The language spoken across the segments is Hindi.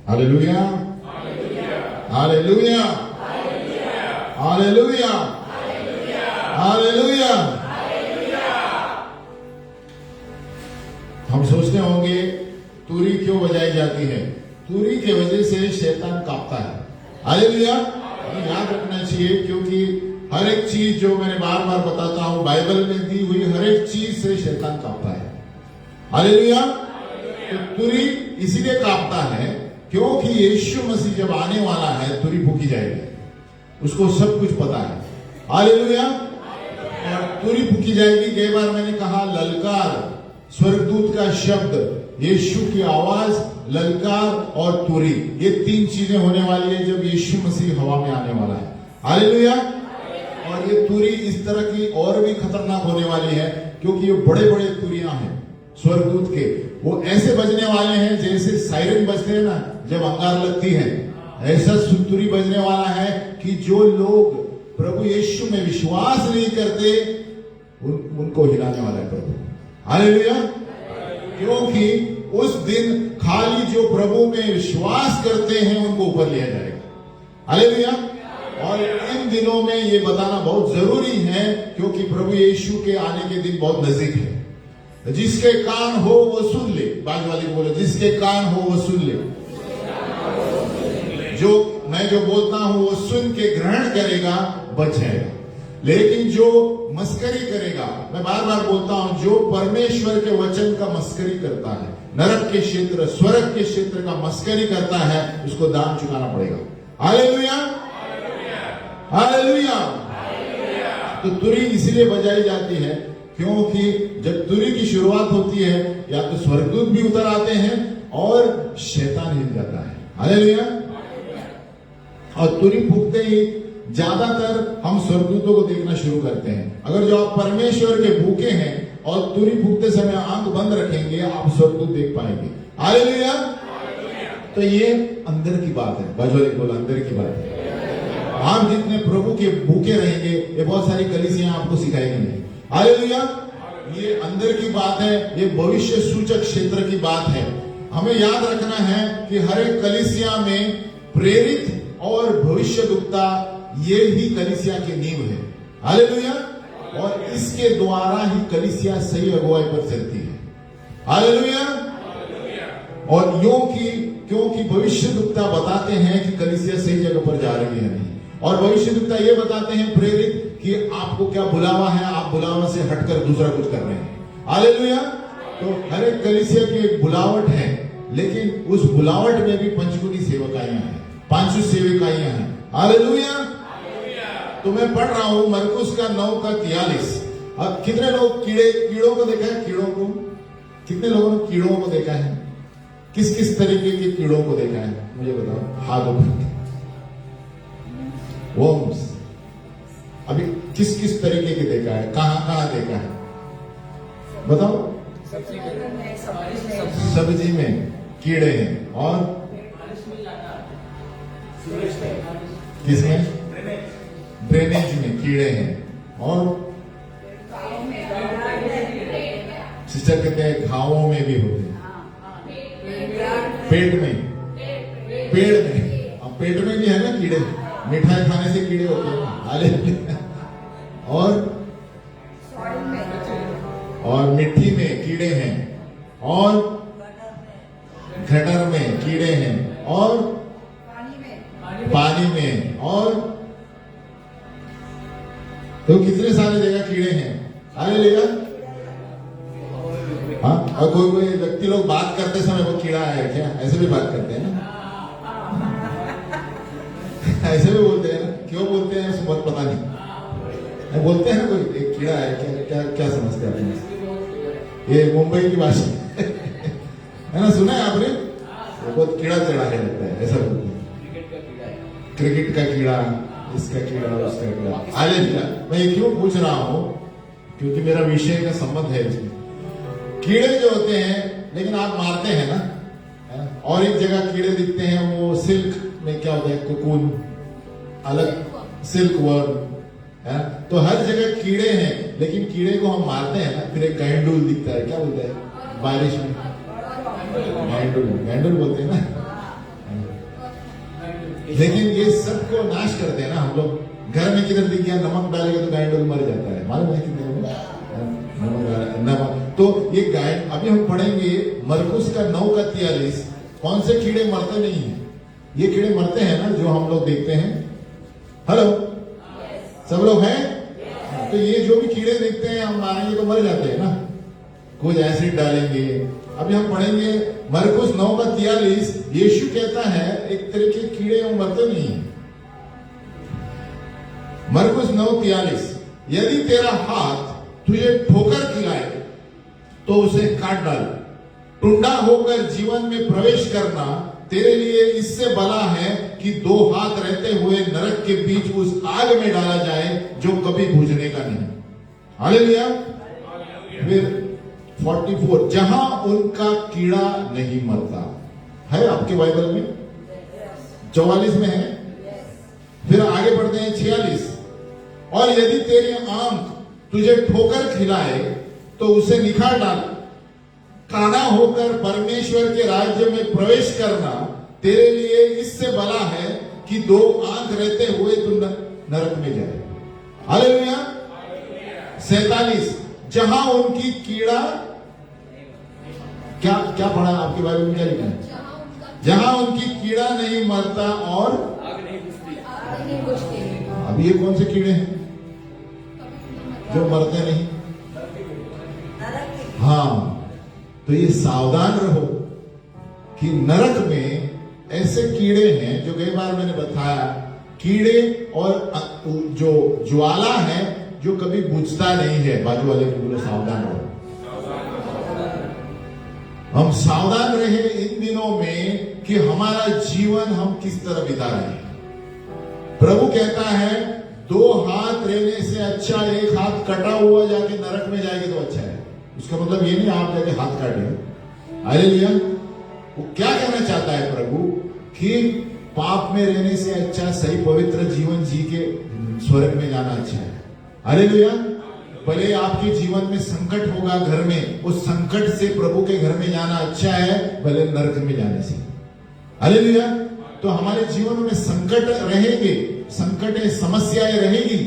Hallelujah, hallelujah, hallelujah, hallelujah. हम सोचते होंगे तुरी क्यों बजाई जाती है? तुरी के वजह से शैतान कांपता है। हालेलुया। हमें याद रखना चाहिए, क्योंकि हर एक चीज जो मैंने बार बार बताता हूं, बाइबल में दी हुई हर एक चीज से शैतान कांपता है। हालेलुया। तो तुरी इसीलिए कांपता है क्योंकि यीशु मसीह जब आने वाला है तुरी फूकी जाएगी। उसको सब कुछ पता है। हालेलुया। और तुरी फूकी जाएगी। कई बार मैंने कहा ललकार, स्वर्गदूत का शब्द, यीशु की आवाज, ललकार और तुरी, ये तीन चीजें होने वाली है जब यीशु मसीह हवा में आने वाला है। हालेलुया। और ये तुरी इस तरह की और भी खतरनाक होने वाली है, क्योंकि ये बड़े बड़े तुरियां हैं स्वर्गदूत के। वो ऐसे बजने वाले हैं जैसे सायरन बजते हैं ना जब अंगार लगती है, ऐसा तुरी बजने वाला है कि जो लोग प्रभु यीशु में विश्वास नहीं करते उनको हिलाने वाला है प्रभु। हालेलुया। क्योंकि उस दिन खाली जो प्रभु में विश्वास करते हैं उनको ऊपर लिया जाएगा। हालेलुया। और इन दिनों में ये बताना बहुत जरूरी है, क्योंकि प्रभु यीशु के आने के दिन बहुत नजदीक है। जिसके कान हो वो सुन ले। बाजू वाली बोले, जिसके कान हो वो सुन ले। जो मैं जो बोलता हूं वो सुन के ग्रहण करेगा, बच जाएगा। लेकिन जो मस्करी करेगा, मैं बार बार बोलता हूं, जो परमेश्वर के वचन का मस्करी करता है, नरक के क्षेत्र, स्वर्ग के क्षेत्र का मस्करी करता है, उसको दाम चुकाना पड़ेगा। Hallelujah, hallelujah. तो तुरी इसीलिए बजाई जाती है क्योंकि जब तुरी की शुरुआत होती है, या तो स्वर्गदूत भी उतर आते हैं और शैतान हिल जाता है। हालेलुया। और तुरी फूकते ही ज्यादातर हम स्वर्गदूतों को देखना शुरू करते हैं। अगर जो आप परमेश्वर के भूखे हैं और तुरी फूकते समय आंख बंद रखेंगे, आप स्वर्गदूत देख पाएंगे। हालेलुया। तो ये अंदर की बात है। बाजू बोला, अंदर की बात है। आप जितने प्रभु के भूखे रहेंगे, ये बहुत सारी कलीसियां आपको सिखाएंगे नहीं। हालेलुया। ये अंदर की बात है, ये भविष्य सूचक क्षेत्र की बात है। हमें याद रखना है कि हर एक कलीसिया में प्रेरित और भविष्यद्वक्ता, ये ही कलीसिया की नींव है। हालेलुया। और इसके द्वारा ही कलीसिया सही अगुवाई पर चलती है। हालेलुया। और क्योंकि भविष्यद्वक्ता बताते हैं कि कलीसिया सही जगह पर जा रही है नहीं, और भविष्यद्वक्ता ये बताते हैं प्रेरित कि आपको क्या बुलावा है, आप बुलावा से हटकर दूसरा कुछ कर रहे हैं। हालेलुया। तो हर एक कलीसिया की एक बुलावट है, लेकिन उस बुलावट में भी पंचगुनी सेवकाइयां हैं, 500 सेविकाइयां हैं। हालेलुया। तो मैं पढ़ रहा हूं मरकुस का 9:43। अब कितने लोग कीड़ों को देखा है? कीड़ों को कितने लोगों ने कीड़ों को देखा है? किस किस तरीके के कीड़ों को देखा है मुझे बताओ, हाथ उठा। वर्म्स, अभी किस किस तरीके के देखा है? कहां देखा है बताओ? सब्जी में कीड़े हैं, और किसमें? ड्रेनेज में कीड़े हैं, और सिस्टर कहते हैं घावों में भी होते हैं, पेट में, पेड़ में, अब पेट में भी है ना कीड़े, मिठाई खाने से कीड़े होते हैं। हालेलुया। और मिट्टी में कीड़े हैं, और गटर में कीड़े हैं, और पानी में, और तो कितने सारे जगह कीड़े हैं। हालेलुया। हाँ, और कोई व्यक्ति लोग बात करते समय वो कीड़ा है क्या, ऐसे भी बात करते हैं ना, ऐसे भी बोलते हैं ना। क्यों बोलते हैं उसको बहुत पता नहीं, बोलते हैं ना कोई एक कीड़ा है, क्या क्या क्या समझते हैं आपने? ये मुंबई की भाषा है ना, सुना है आपने? बहुत कीड़ा चढ़ा है लगता है, ऐसा बोलते हैं। क्रिकेट का कीड़ा, इसका कीड़ा, उसका कीड़ा। हालेलुया। मैं ये क्यों पूछ रहा हूं, क्योंकि मेरा विषय का संबंध है इसमें। कीड़े जो होते हैं, लेकिन आप मारते हैं ना, और एक जगह कीड़े दिखते हैं, वो सिल्क में क्या होता है, कोकून, अलग सिल्क वर्म है। तो हर जगह कीड़े हैं, लेकिन कीड़े को हम मारते हैं ना, फिर एक गैंडुल दिखता है, क्या बोलते हैं बारिश में? गैंडुल बोलते हैं ना। लेकिन ये सबको नाश करते हैं ना हम लोग। घर में किधर दिख गया नमक डालेंगे तो गाय डोल मर जाता है, मालूम है कितने नमक। तो ये गाय, अभी हम पढ़ेंगे मरकुस का 9:43। कौन से कीड़े मरते नहीं है? ये कीड़े मरते हैं ना जो हम लोग देखते हैं। हेलो, सब लोग हैं? तो ये जो भी कीड़े देखते हैं हम मारेंगे तो मर जाते हैं ना, कुछ एसिड डालेंगे। अभी हम पढ़ेंगे मरकुस 9:43। यीशु कहता है एक तरह के कीड़े मरते नहीं है। मरकुस 9:43, यदि तेरा हाथ तुझे ठोकर खिलाए तो उसे काट डाल। टुंडा होकर जीवन में प्रवेश करना तेरे लिए इससे भला है कि 2 हाथ रहते हुए नरक के बीच उस आग में डाला जाए जो कभी बुझने का नहीं। हालेलुया। फिर 44, जहां उनका कीड़ा नहीं मरता है, आपके बाइबल में 44 में है। फिर आगे बढ़ते हैं 46, और यदि तेरी आंख तुझे ठोकर खिलाए तो उसे निकाल डाल। काना होकर परमेश्वर के राज्य में प्रवेश करना तेरे लिए इससे भला है कि 2 आंख रहते हुए तू नरक में जाए। हालेलुया। 47, जहां उनकी कीड़ा, क्या क्या पढ़ा आपके बारे में, क्या लिखा है? जहां उनकी कीड़ा नहीं मरता और आग नहीं बुझती। अब ये कौन से कीड़े हैं जो मरते नहीं? हाँ, तो ये सावधान रहो कि नरक में ऐसे कीड़े हैं जो कई बार मैंने बताया, कीड़े और जो ज्वाला है जो कभी बुझता नहीं है। बाजू वाले को बोलो सावधान रहो। हम सावधान रहे इन दिनों में कि हमारा जीवन हम किस तरह बिता रहे हैं। प्रभु कहता है 2 हाथ रहने से अच्छा 1 हाथ कटा हुआ जाके नरक में जाएगी तो अच्छा है। उसका मतलब ये नहीं आप जाके हाथ काट रहे। हालेलुया। वो क्या कहना चाहता है प्रभु कि पाप में रहने से अच्छा सही पवित्र जीवन जी के स्वर्ग में जाना अच्छा है। हालेलुया। भले आपके जीवन में संकट होगा घर में, उस संकट से प्रभु के घर में जाना अच्छा है भले नरक में जाने से। हालेलुया। तो हमारे जीवन में संकट रहेंगे, संकट समस्याएं रहेगी,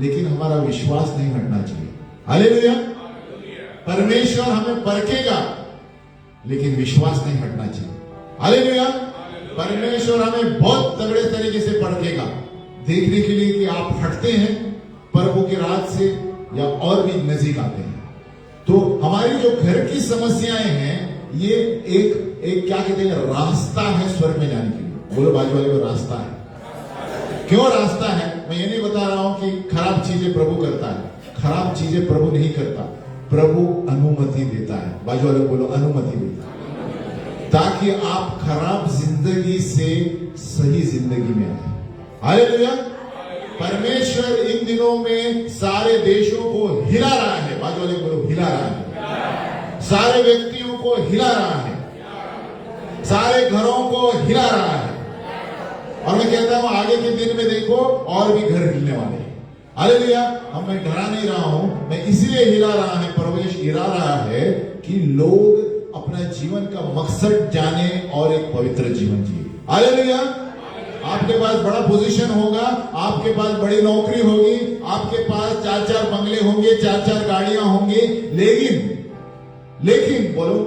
लेकिन हमारा विश्वास नहीं हटना चाहिए। हालेलुया। परमेश्वर हमें परखेगा लेकिन विश्वास नहीं हटना चाहिए। हालेलुया। परमेश्वर हमें बहुत तगड़े तरीके से परखेगा, देखने के लिए कि आप हटते हैं प्रभु के राज से या और भी नजदीक आते हैं। तो हमारी जो घर की समस्याएं हैं, ये एक क्या कहते हैं, रास्ता है स्वर्ग में जाने के लिए। बोलो बाजू वाले को, रास्ता है। क्यों रास्ता है? मैं ये नहीं बता रहा हूं कि खराब चीजें प्रभु करता है, खराब चीजें प्रभु नहीं करता। प्रभु अनुमति देता है। बाजू वाले बोलो अनुमति देता है, ताकि आप खराब जिंदगी से सही जिंदगी में आए। हालेलुया। परमेश्वर इन दिनों में सारे देशों को हिला रहा है। बाजू वाले बोलो हिला रहा है। सारे व्यक्तियों को हिला रहा है, सारे घरों को हिला रहा है। और मैं कहता हूं आगे के दिन में देखो और भी घर हिलने वाले हैं। हालेलुया। मैं डरा नहीं रहा हूं, मैं इसलिए हिला रहा है, प्रवेश हिला रहा है कि लोग अपना जीवन का मकसद जाने और एक पवित्र जीवन जिए। हालेलुया। आपके पास बड़ा पोजीशन होगा, आपके पास बड़ी नौकरी होगी, आपके पास 4-4 बंगले होंगे, 4-4 गाड़ियां होंगी, लेकिन बोलो,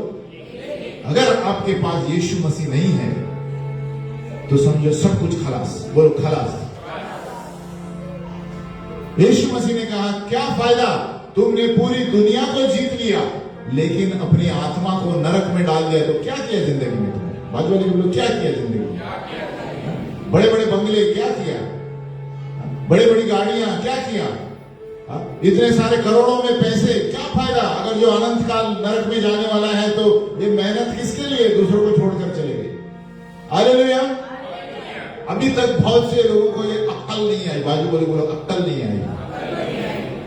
अगर आपके पास यीशु मसीह नहीं है तो समझो सब कुछ खलास। बोलो खलास। यीशु मसीह ने कहा क्या फायदा, तुमने पूरी दुनिया को जीत लिया लेकिन अपनी आत्मा को नरक में डाल दिया तो क्या किया जिंदगी में तुमने? बाजू वाले बोलो क्या किया जिंदगी में? बड़े बड़े बंगले क्या किया, बड़ी बड़ी गाड़ियां क्या किया, इतने सारे करोड़ों में पैसे, क्या फायदा अगर जो अनंत काल नरक में जाने वाला है तो ये मेहनत किसके लिए, दूसरों को छोड़कर चले गए। हालेलुया। अभी तक बहुत से लोगों को ये अक्ल नहीं आई। बाजू बोले बोलो अक्ल नहीं आई।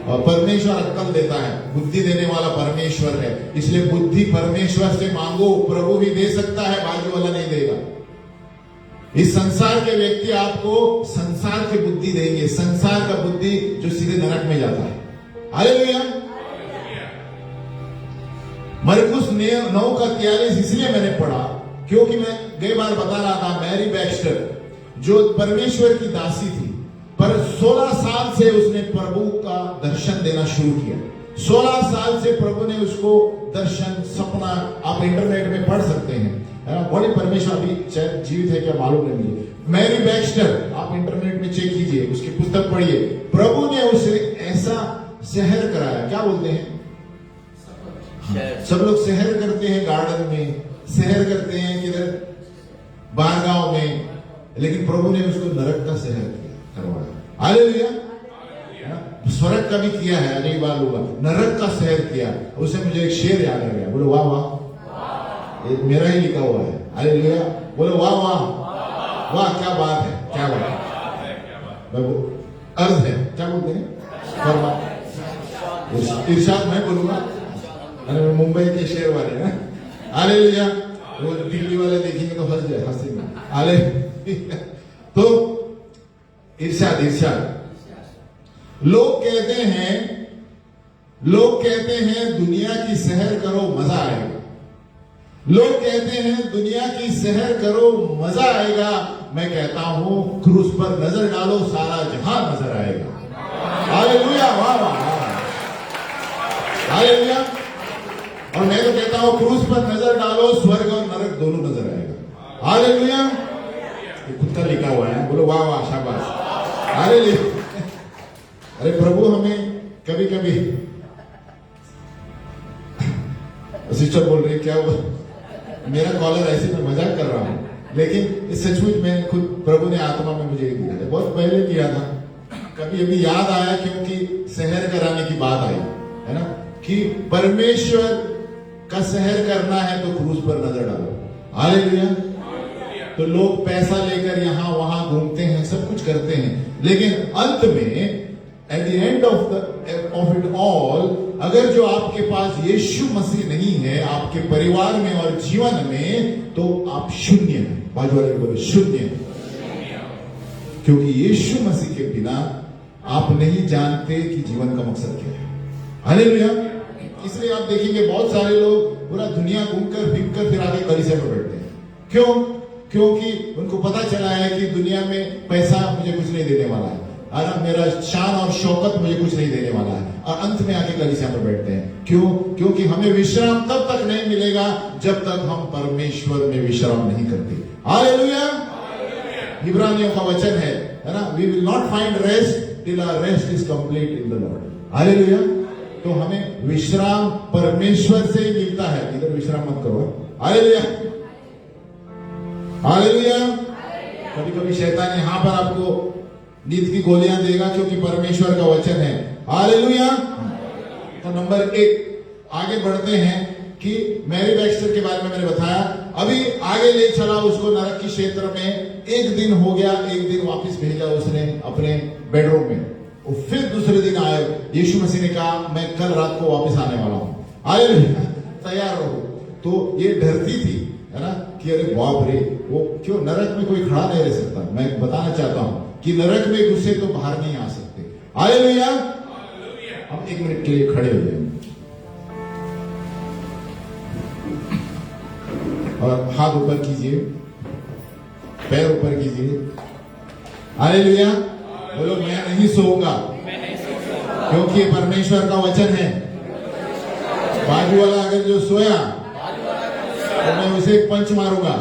और परमेश्वर अक्ल देता है, बुद्धि देने वाला परमेश्वर है, इसलिए बुद्धि परमेश्वर से मांगो, प्रभु भी दे सकता है, बाजू वाला नहीं देगा। इस संसार के व्यक्ति आपको संसार की बुद्धि देंगे, संसार का बुद्धि जो सीधे नरक में जाता है। हालेलुया। मरकुस 9:43 इसलिए मैंने पढ़ा क्योंकि मैं कई बार बता रहा था, मैरी बैक्स्टर जो परमेश्वर की दासी थी, पर 16 साल से उसने प्रभु का दर्शन देना शुरू किया। 16 साल से प्रभु ने उसको दर्शन, सपना, आप इंटरनेट में पढ़ सकते हैं, है ना। बड़े परमेश्वर अभी शायद जीवित है क्या मालूम नहीं मुझे, मैरी बैक्स्टर, आप इंटरनेट में चेक कीजिए, उसकी पुस्तक पढ़िए। प्रभु ने उसे ऐसा सहर कराया, क्या बोलते हैं, सब लोग सहर करते हैं, गार्डन में सहर करते हैं, किधर बारगांव में, लेकिन प्रभु ने उसको नरक का सहर करवाया। हालेलुया। स्वर्ग का भी किया है, अगली बार होगा, नरक का सहर किया। उसे मुझे एक शेर याद आ गया, बोलो वाह वाह, ये मेरा ही लिखा हुआ है। हालेलुया, बोलो वाह वाह वाह, क्या बात है, क्या बात है, अर्ज है, क्या बोलते हैं, इरशाद मैं बोलूंगा, अरे मुंबई के शेर वाले हैं। हालेलुया, वो दिल्ली वाले देखेंगे तो हंस जाए, हंसेंगे। हाले तो इरशाद, इरशाद, लोग कहते हैं दुनिया की सहर करो मजा आएगा। लोग कहते हैं दुनिया की सहर करो मजा आएगा। मैं कहता हूं क्रूस पर नजर डालो, सारा जहां नजर आएगा। हालेलुया, वाह वाह, हालेलुया। और मैं तो कहता हूं क्रूस पर नजर डालो, स्वर्ग और नरक दोनों नजर आएगा। हालेलुया, ये खुद का लिखा हुआ है, बोलो वाह वाह, शाबाश। हालेलुया। अरे प्रभु हमें कभी कभी, सिस्टर बोल रही क्या वो मेरा कॉलर ऐसे मैं मजाक कर रहा हूं, लेकिन इस सचमुच में खुद प्रभु ने आत्मा में मुझे दिया है, बहुत पहले किया था, कभी अभी याद आया क्योंकि सहर कराने की बात आई, है ना, कि परमेश्वर का सहर करना है तो क्रूस पर नजर डालो। हालेलुया। तो लोग पैसा लेकर यहां वहां घूमते हैं, सब कुछ करते हैं, लेकिन अंत में at the end of it all, अगर जो आपके पास यीशु मसीह नहीं है आपके परिवार में और जीवन में, तो आप शून्य हैं। बाजू वाले बोलो शून्य है, क्योंकि यीशु मसीह के बिना आप नहीं जानते कि जीवन का मकसद क्या है। हालेलुया। इसलिए आप देखेंगे बहुत सारे लोग पूरा दुनिया घूमकर फिर फिर आके कलीसिया में बैठते हैं। क्यों? क्योंकि उनको पता चला है कि दुनिया में पैसा मुझे कुछ नहीं देने वाला है, और मेरा शान और शौकत मुझे कुछ नहीं देने वाला है, और अंत में आके कलीसिया पर बैठते हैं। क्यों? क्योंकि हमें विश्राम तब तक नहीं मिलेगा जब तक हम परमेश्वर में विश्राम नहीं करते। हालेलुया। इब्रानियों का वचन है ना, we will not find rest till our rest is complete in the Lord. Hallelujah. तो हमें विश्राम परमेश्वर से ही मिलता है, इधर विश्राम मत करो। Hallelujah, hallelujah. कभी कभी शैतान यहां पर आपको नींद की गोलियां देगा, क्योंकि परमेश्वर का वचन है। हालेलुया। तो नंबर 1 आगे बढ़ते हैं कि मैरी बैक्स्टर के बारे में मैंने बताया, अभी आगे ले चला उसको नरक के क्षेत्र में। एक दिन हो गया, एक दिन वापस भेजा उसने अपने बेडरूम में, और फिर दूसरे दिन आए। यीशु मसीह ने कहा मैं कल रात को वापस आने वाला हूं, हालेलुया, तैयार रहो। तो ये डरती थी, है ना, कि अरे बाप रे, वो क्यों, नरक में कोई खड़ा नहीं रह सकता। मैं बताना चाहता हूं कि नरक में घुसे तो बाहर नहीं आ सकते। हालेलुया। अब 1 मिनट के लिए खड़े हो जाएंगे और हाथ ऊपर कीजिए, पैर ऊपर कीजिए। हालेलुया। बोलो मैं नहीं सोऊंगा, क्योंकि ये परमेश्वर का वचन है। बाजू वाला अगर जो सोया तो मैं उसे पंच मारूंगा।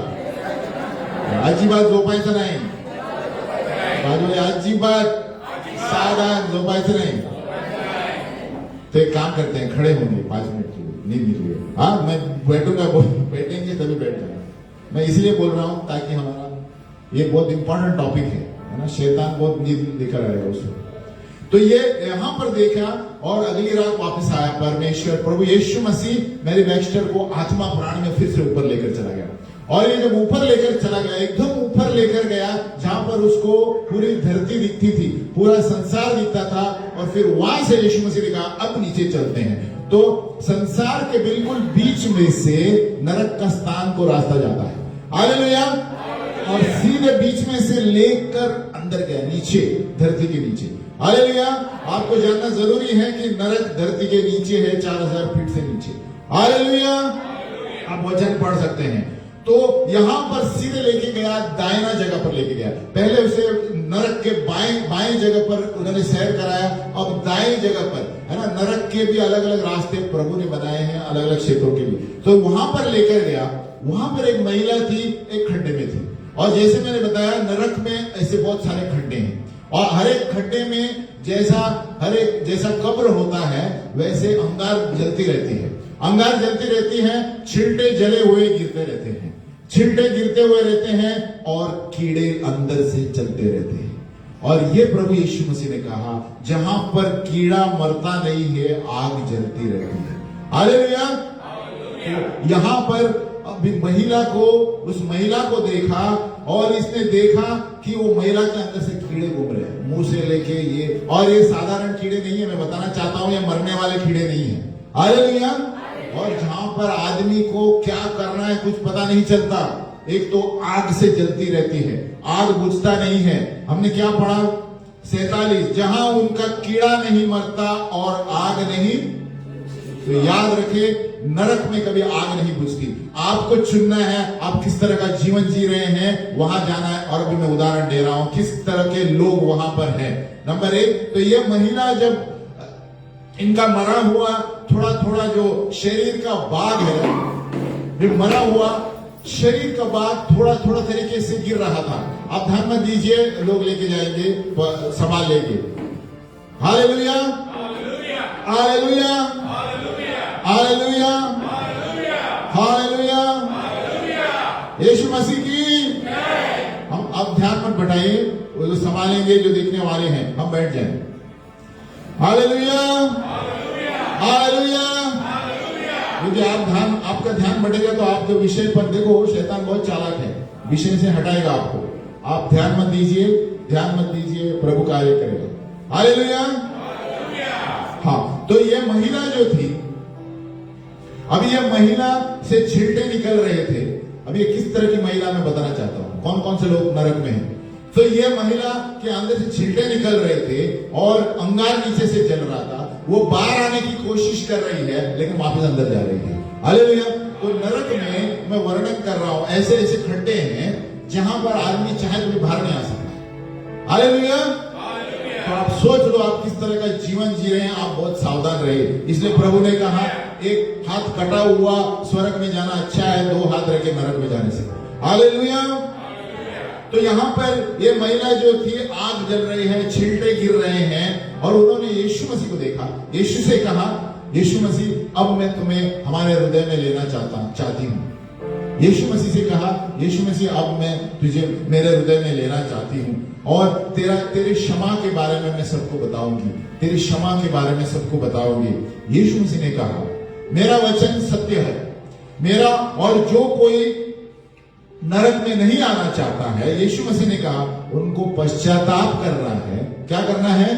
अजिबात झोपायचं नाही, बाजूला अजिबात सावधान झोपायचं नहीं। तो एक काम करते हैं, खड़े होंगे 5 मिनट के लिए, नींद लीजिए। हाँ, मैं बैठूंगा, बैठेंगे तभी बैठ जाऊंगा। मैं इसलिए बोल रहा हूं ताकि हमारा ये बहुत इंपॉर्टेंट टॉपिक है ना, शैतान बहुत नींद लेकर आएगा उसको। तो ये यहां पर देखा, और अगली रात वापस आया परमेश्वर प्रभु यीशु मसीह मैरी बैक्स्टर को आत्मा प्राण में फिर से ऊपर लेकर चला गया। और ये जब ऊपर लेकर चला गया, एकदम ऊपर लेकर गया, जहां पर उसको पूरी धरती दिखती थी, पूरा संसार दिखता था, और फिर वहां से यीशु मसीह ने कहा अब नीचे चलते हैं। तो संसार के बिल्कुल बीच में से नरक का स्थान को रास्ता जाता है। हालेलुया। और सीधे बीच में से लेकर अंदर गया, नीचे, धरती के नीचे। हालेलुया। आपको जानना जरूरी है कि नरक धरती के नीचे है, 4000 फीट से नीचे। हालेलुया। आप वचन पढ़ सकते हैं। तो यहां पर सीधे लेके गया, दाहिना जगह पर लेके गया। पहले उसे नरक के बाएं जगह पर उन्होंने सैर कराया, अब दाएं जगह पर, है ना। नरक के भी अलग अलग रास्ते प्रभु ने बनाए हैं, अलग अलग क्षेत्रों के लिए। तो वहां पर लेकर गया, वहां पर एक महिला थी, एक खड्डे में थी। और जैसे मैंने बताया, नरक में ऐसे बहुत सारे खड्डे हैं, और हर एक खड्डे में जैसा कब्र होता है, वैसे अंगार जलती रहती है। अंगार जलती रहती है, छिलटे जले हुए गिरते रहते हैं, छिलटे गिरते हुए रहते हैं, और कीड़े अंदर से चलते रहते हैं। और ये प्रभु यीशु मसीह ने कहा, जहां पर कीड़ा मरता नहीं है, आग जलती रहती है। हालेलुया। यहां पर अभी उस महिला को देखा, और इसने देखा कि वो महिला के अंदर से कीड़े घूम रहे हैं, मुंह से लेके ये। और ये साधारण कीड़े नहीं है, मैं बताना चाहता हूं, ये मरने वाले कीड़े नहीं है। हालेलुया। और जहां पर आदमी को क्या करना है कुछ पता नहीं चलता। एक तो आग से जलती रहती है, आग बुझता नहीं है। हमने क्या पढ़ा? 47, जहां उनका कीड़ा नहीं मरता और आग नहीं। तो याद रखे, नरक में कभी आग नहीं बुझती। आपको चुनना है, आप किस तरह का जीवन जी रहे हैं, वहां जाना है। और अभी मैं उदाहरण दे रहा हूं किस तरह के लोग वहां पर हैं। नंबर 1, तो ये महिला जब इनका मरा हुआ थोड़ा थोड़ा जो शरीर का भाग है, मरा हुआ शरीर का भाग थोड़ा थोड़ा तरीके से गिर रहा था। आप ध्यान में दीजिए, लोग लेके जाएंगे संभाल लेके। हालेलुया, हालेलुया, हालेलुया, हालेलुया, यीशु मसीह की। हम अब ध्यान मत बढ़ाइए, वो जो संभालेंगे, जो देखने वाले हैं, हम बैठ जाएं। Hallelujah, hallelujah. क्योंकि आपका ध्यान बढ़ेगा तो आपके विषय पर, देखो शैतान बहुत चालाक है, विषय से हटाएगा आपको। आप ध्यान मत दीजिए, ध्यान मत दीजिए, प्रभु कार्य करेगा। हालेलुया। हाँ, तो ये महिला जो थी, अभी ये महिला से छिलटे निकल रहे थे। अब ये किस तरह की महिला मैं बताना चाहता हूं, कौन कौन से लोग नरक में हैं। तो ये महिला के अंदर से छिलटे निकल रहे थे और अंगार नीचे से जल रहा था। वो बाहर आने की कोशिश कर रही है, लेकिन वापस अंदर जा रही है। हालेलुया। तो नरक में मैं वर्णन कर रहा हूं, ऐसे ऐसे खड्डे हैं जहां पर आदमी चाहे तो भी बाहर नहीं आ सकता। हालेलुया। तो आप सोच लो आप किस तरह का जीवन जी रहे हैं, आप बहुत सावधान रहे। इसलिए प्रभु ने कहा, एक हाथ कटा हुआ स्वर्ग में जाना अच्छा है, 2 हाथ रखे नरक में जाने से। हालेलुया। तो यहां पर ये महिला जो थी, आग जल रही है, छिलटे गिर रहे हैं, और उन्होंने यीशु मसीह को देखा। यीशु से कहा, यीशु मसीह अब मैं तुम्हें हमारे हृदय में लेना चाहती हूं। यीशु मसीह से कहा, यीशु मसीह अब मैं तुझे मेरे हृदय में लेना चाहती हूं, और तेरे क्षमा के बारे में मैं सबको बताऊंगी, तेरी क्षमा के बारे में सबको बताऊंगी। यीशु मसीह ने कहा, मेरा वचन सत्य है, मेरा, और जो कोई नरक में नहीं आना चाहता है, यीशु मसीह ने कहा, उनको पश्चाताप करना है। क्या करना है?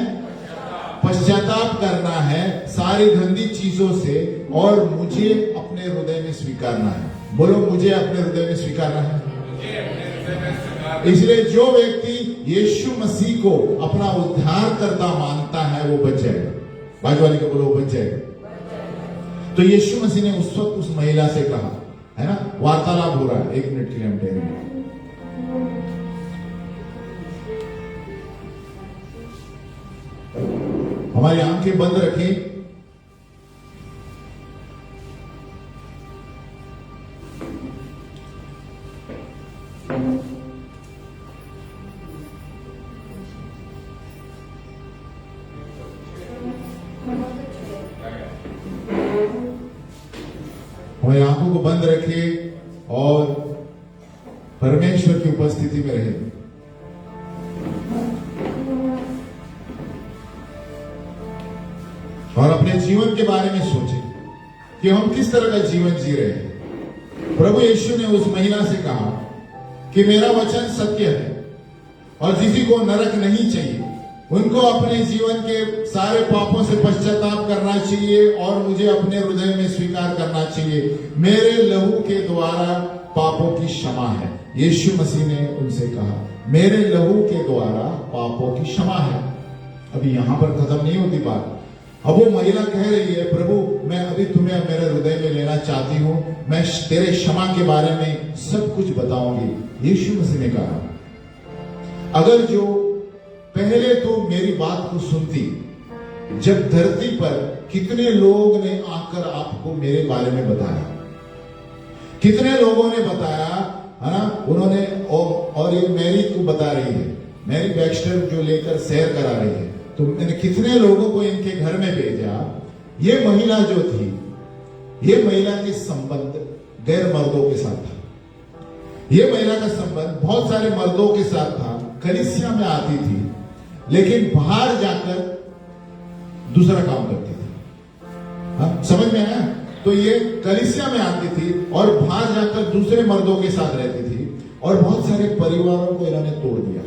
पश्चाताप करना है सारी गंदी चीजों से, और मुझे अपने हृदय में स्वीकारना है। बोलो, मुझे अपने हृदय में स्वीकारना है। इसलिए जो व्यक्ति यीशु मसीह को अपना उद्धारकर्ता मानता है, वो बच जाएगा। बाजू वाले को बोलो, बच जाएगा। तो यीशु मसीह ने उस वक्त उस महिला से कहा, है ना, वार्तालाप हो रहा है, 1 मिनट के लिए हम ठहरेंगे। हमारी आंखें बंद रखें। हमारी आंखों को बंद रखें और परमेश्वर की उपस्थिति में रहे। और अपने जीवन के बारे में सोचें कि हम किस तरह का जीवन जी रहे हैं। प्रभु यीशु ने उस महिला से कहा कि मेरा वचन सत्य है, और किसी को नरक नहीं चाहिए। उनको अपने जीवन के सारे पापों से पश्चाताप करना चाहिए, और मुझे अपने हृदय में स्वीकार करना चाहिए। मेरे लहू के द्वारा पापों की क्षमा है। यीशु मसीह ने उनसे कहा, मेरे लहू के द्वारा पापों की क्षमा है। अभी यहां पर खत्म नहीं होती बात। अब वो महिला कह रही है, प्रभु मैं अभी तुम्हें मेरे हृदय में लेना चाहती हूं, मैं तेरे क्षमा के बारे में सब कुछ बताऊंगी। यीशु मसीह ने कहा, अगर जो पहले तो मेरी बात को सुनती, जब धरती पर कितने लोग ने आकर आपको मेरे बारे में बताया, कितने लोगों ने बताया, है ना, उन्होंने और ये मैरी को बता रही है, मैरी बैक्स्टर जो लेकर सैर करा रही है, तो मैंने कितने लोगों को इनके घर में भेजा। ये महिला जो थी, ये महिला के संबंध गैर मर्दों के साथ था। ये महिला का संबंध बहुत सारे मर्दों के साथ था, कलीसिया में आती थी, लेकिन बाहर जाकर दूसरा काम करती थी। हाँ, समझ में आया? तो ये कलीसिया में आती थी और बाहर जाकर दूसरे मर्दों के साथ रहती थी, और बहुत सारे परिवारों को इन्होंने तोड़ दिया,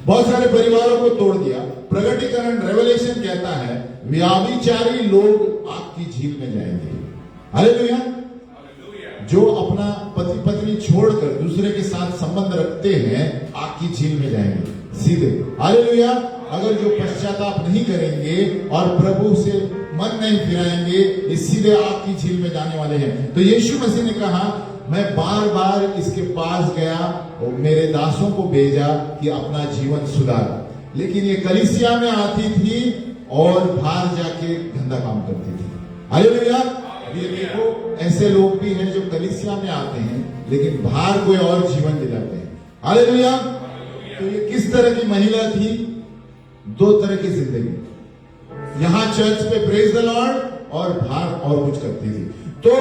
बहुत सारे परिवारों को तोड़ दिया। प्रकटीकरण रेवलेशन कहता है, व्याभिचारी लोग आग की झील में जाएंगे। हालेलुया। जो अपना पति पत्नी छोड़कर दूसरे के साथ संबंध रखते हैं, आग की झील में जाएंगे सीधे। हालेलुया। अगर जो पश्चाताप नहीं करेंगे और प्रभु से मन नहीं फिराएंगे, ये सीधे आग की झील में जाने वाले हैं। तो यीशु मसीह ने कहा, मैं बार बार इसके पास गया और मेरे दासों को भेजा कि अपना जीवन सुधार, लेकिन ये कलीसिया में आती थी और बाहर जाके गंदा काम करती थी। हालेलुया। ये देखो, ऐसे लोग भी हैं जो कलीसिया में आते हैं लेकिन बाहर कोई और जीवन दिलाते हैं। हालेलुया। तो ये किस तरह की महिला थी? दो तरह की जिंदगी, यहां चर्च पे प्रेज द लॉर्ड और बाहर और कुछ करती थी। तो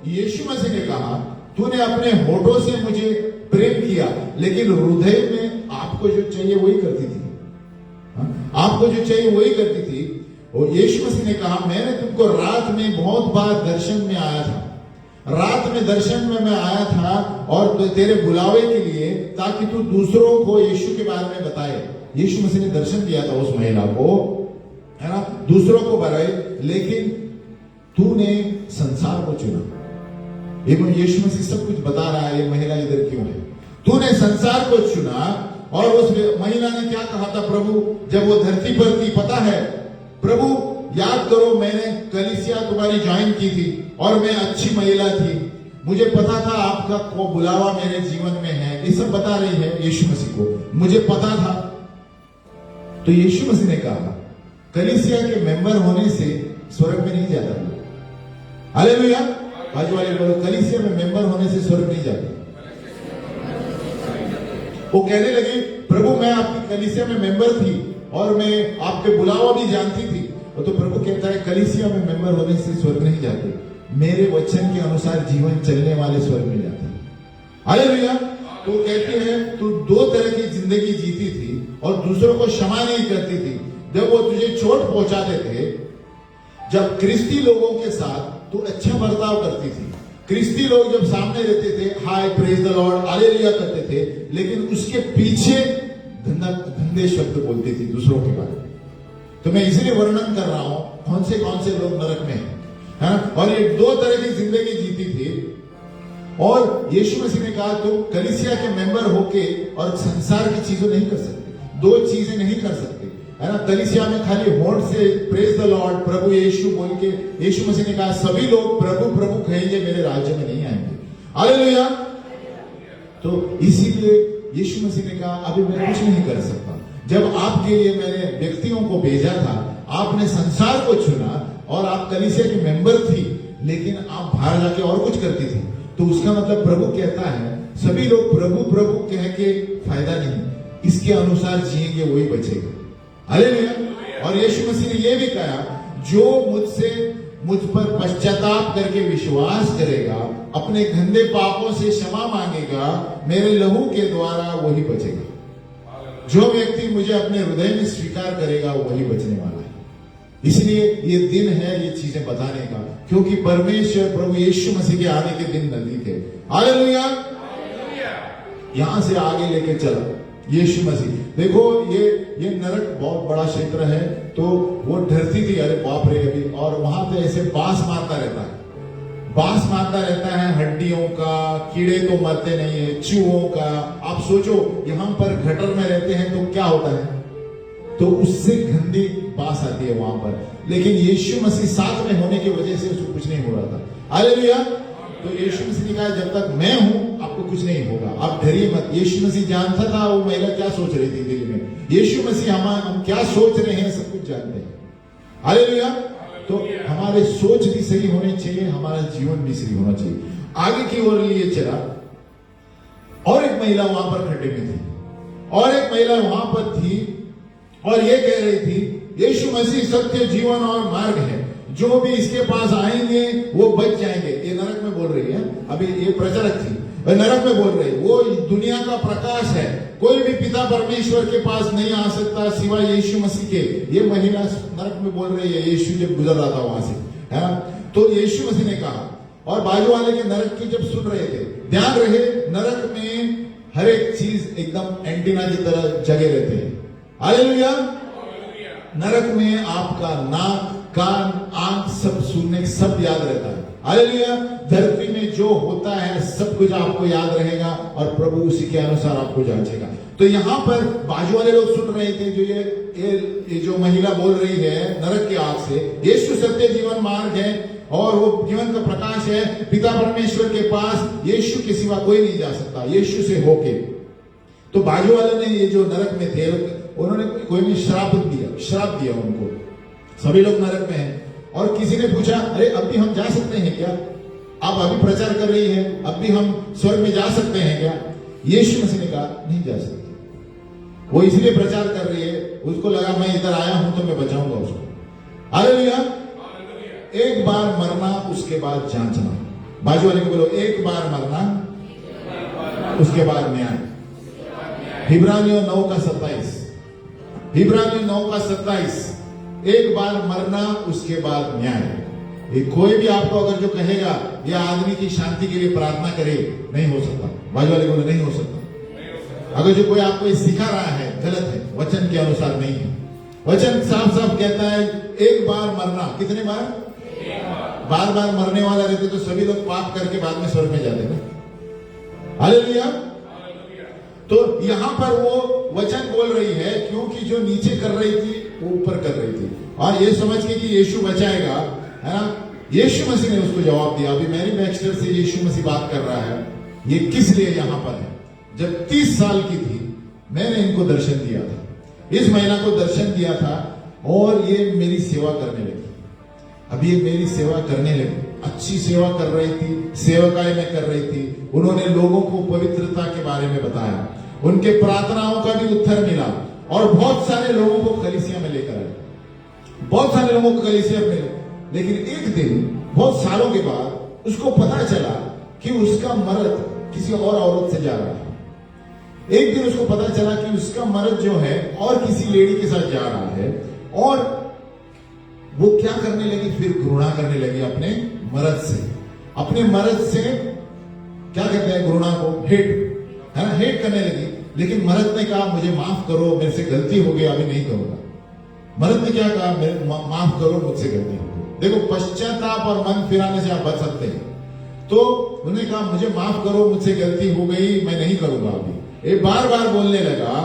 यीशु मसीह ने कहा, तूने अपने होठों से मुझे प्रेम किया, लेकिन हृदय में आपको जो चाहिए वही करती थी। आपको जो चाहिए वही करती थी। और यीशु मसीह ने कहा, मैंने तुमको रात में बहुत बार दर्शन में आया था, रात में दर्शन में मैं आया था और तेरे बुलावे के लिए, ताकि तू दूसरों को यीशु के बारे में बताए। यीशु मसीह ने दर्शन दिया था उस महिला को, है ना, दूसरों को बताए, लेकिन तूने संसार को चुना। यीशु मसीह सब कुछ बता रहा है, ये महिला इधर क्यों है? तूने संसार को चुना। और उस महिला ने क्या कहा था प्रभु, जब वो धरती पर थी, पता है प्रभु, याद करो मैंने कलीसिया तुम्हारी ज्वाइन की थी और मैं अच्छी महिला थी, मुझे पता था आपका को बुलावा मेरे जीवन में है। ये सब बता रही है यीशु मसीह को, मुझे पता था। तो यीशु मसीह ने कहा, कलीसिया के मेंबर होने से स्वर्ग में नहीं जाता। हालेलुया। बाजू वाले बोलो, कलीसिया में मेंबर होने से स्वर्ग नहीं जाते। वो कहने लगी, प्रभु मैं आपकी कलीसिया में मेंबर थी और मैं आपके बुलावा भी जानती थी। तो प्रभु कहता है, कलीसिया में मेंबर होने से स्वर्ग नहीं जाते, मेरे वचन के अनुसार जीवन चलने वाले स्वर्ग में जाते हैं। हालेलुया। तो कहते हैं, तू दो तरह की जिंदगी जीती थी और दूसरों को क्षमा नहीं करती थी। जब वो तुझे चोट पहुंचाते थे, जब क्रिस्ती लोगों के साथ तू अच्छा बर्ताव करती थी, क्रिस्ती लोग जब सामने रहते थे, हाय प्रेज द लॉर्ड हालेलुया करते थे, लेकिन उसके पीछे गंदे शब्द बोलती थी दूसरों के बारे में। तो मैं इसलिए वर्णन कर रहा हूं कौन से लोग नरक में हैं, है ना। और ये दो तरह की जिंदगी जीती थी। और यीशु मसीह ने कहा, तुम कलीसिया के मेंबर होके और संसार की चीजें नहीं कर सकते, दो चीजें नहीं कर सकते, है ना। कलीसिया में खाली होंठ से प्रेज द लॉर्ड प्रभु यीशु बोल के, यीशु मसीह ने कहा, सभी लोग प्रभु प्रभु कहेंगे, मेरे राज्य में नहीं आएंगे। हालेलुया। तो इसीलिए यीशु मसीह ने कहा, अभी मैं कुछ नहीं कर सकता। जब आपके लिए मैंने व्यक्तियों को भेजा था, आपने संसार को चुना और आप कलीसिया की मेंबर थी, लेकिन आप बाहर जाके और कुछ करती थी। तो उसका मतलब प्रभु कहता है, सभी लोग प्रभु प्रभु कह के फायदा नहीं, इसके अनुसार जिएंगे वही बचेगा। हालेलुया। और यीशु मसीह ने यह भी कहा, जो मुझ पर पश्चाताप करके विश्वास करेगा, अपने गंदे पापों से क्षमा मांगेगा, मेरे लहू के द्वारा वही बचेगा। जो व्यक्ति मुझे अपने हृदय में स्वीकार करेगा वही बचने वाला है। इसलिए ये दिन है ये चीजें बताने का, क्योंकि परमेश्वर प्रभु यीशु मसीह के आने के दिन नजदीक है। हालेलुया। यहां से आगे लेके चलो यीशु मसीह। देखो ये नरक बहुत बड़ा क्षेत्र है, तो वो डरती थी, अरे बाप रे अभी, और वहां पे ऐसे बांस मारता रहता है, बांस मारता रहता है, हड्डियों का, कीड़े तो मरते नहीं है, चूहों का। आप सोचो यहां पर गटर में रहते हैं तो क्या होता है, तो उससे गंदी बांस आती है वहां पर। लेकिन यीशु मसीह साथ में होने की वजह से उसको कुछ नहीं हो रहा था। हालेलुया। तो यीशु मसीह ने कहा जब तक मैं हूं आपको कुछ नहीं होगा, आप डरिए मत। यीशु मसीह जानता था वो महिला क्या सोच रही थी दिल में। यीशु मसीह हम क्या सोच रहे हैं सब कुछ जानते हैं। हालेलुया। तो हमारे सोच भी सही होने चाहिए, हमारा जीवन भी सही होना चाहिए। आगे की ओर लिए चला और एक महिला वहां पर खड्डे में थी, और एक महिला वहां पर थी और ये कह रही थी यीशु मसीह सत्य जीवन और मार्ग है, जो भी इसके पास आएंगे वो बच जाएंगे। ये नरक में बोल रही है, अभी ये प्रचारक थी, वह नरक में बोल रही, वो दुनिया का प्रकाश है, कोई भी पिता परमेश्वर के पास नहीं आ सकता सिवाय यीशु मसीह के। ये महिला नरक में बोल रही है, यीशु जब गुजर रहा था वहां से, है ना। तो यीशु मसीह ने कहा, और बाजू वाले के नरक की जब सुन रहे थे, ध्यान रहे नरक में हर एक चीज एकदम एंटीना की तरह जगे रहते हैं। हालेलुया। नरक में आपका नाक, कान, आंख सब सुनने सब याद रहता है। हालेलुया। धरती में जो होता है सब कुछ आपको याद रहेगा और प्रभु उसी के अनुसार आपको जांचेगा। तो यहाँ पर बाजू वाले लोग सुन रहे थे, जो ये जो महिला बोल रही है नरक की आग से, यीशु सत्य जीवन मार्ग है और वो जीवन का प्रकाश है, पिता परमेश्वर के पास यीशु के सिवा कोई नहीं जा सकता, यीशु से होके। तो बाजू वाले ने ये जो नरक में थे उन्होंने कोई भी श्राप दिया उनको। सभी लोग नरक में हैं और किसी ने पूछा, अरे अब भी हम जा सकते हैं क्या? आप अभी प्रचार कर रही है, अब भी हम स्वर्ग में जा सकते हैं क्या? यीशु मसीह ने कहा नहीं जा सकते। वो इसलिए प्रचार कर रही है, उसको लगा मैं इधर आया हूं तो मैं बचाऊंगा उसको। हालेलुया। एक बार मरना उसके बाद जांचना। बाजू वाले को बोलो, एक बार मरना उसके बाद न्याय। इब्रानियों 9:27, इब्रानियों 9:27, एक बार मरना उसके बाद न्याय। ये कोई भी आपको अगर जो कहेगा यह आदमी की शांति के लिए प्रार्थना करे, नहीं हो सकता। बाजू वाले बोले नहीं हो सकता। अगर जो कोई आपको ये सिखा रहा है गलत है, वचन के अनुसार नहीं है। वचन साफ साफ कहता है एक बार मरना। कितने बार? बार बार मरने वाला रहते तो सभी लोग पाप करके बाद में स्वर्ग में जाते ना। हालेलुया। तो यहां पर वो वचन बोल रही है, क्योंकि जो नीचे कर रही थी वो ऊपर कर रही थी, और ये समझ के कि यीशु बचाएगा, है ना। यीशु मसीह ने उसको जवाब दिया। अभी मैरी बैक्स्टर से यीशु मसीह बात कर रहा है, ये किस लिए यहां पर है। जब 30 साल की थी मैंने इनको दर्शन दिया था, इस महिला को दर्शन दिया था, और ये मेरी सेवा करने लगी। अभी ये मेरी सेवा करने लगी, अच्छी सेवा कर रही थी, सेवकाई में कर रही थी। उन्होंने लोगों को पवित्रता के बारे में बताया, उनके प्रार्थनाओं का भी उत्तर मिला, और बहुत सारे लोगों को कलीसिया में लेकर आए, बहुत सारे लोगों को कलीसिया में। लेकिन एक दिन बहुत सालों के बाद उसको पता चला कि उसका मर्द किसी और औरत से जा रहा है। एक दिन उसको पता चला कि उसका मर्द जो है और किसी लेडी के साथ जा रहा है, और वो क्या करने लगी, फिर घृणा करने लगी अपने मर्द से। अपने मर्द से क्या कहते हैं घृणा को, हेट, है ना, हेट करने लगी। लेकिन मर्द ने कहा मुझे माफ करो, मेरे से गलती हो गई, अभी नहीं करूंगा। मर्द ने क्या कहा, माफ करो, मुझसे गलती हो गई। देखो पश्चाताप और मन फिराने से आप बच सकते हैं। तो उन्होंने कहा मुझे माफ करो, मुझसे गलती हो गई, मैं नहीं करूंगा अभी। ये बार बार बोलने लगा,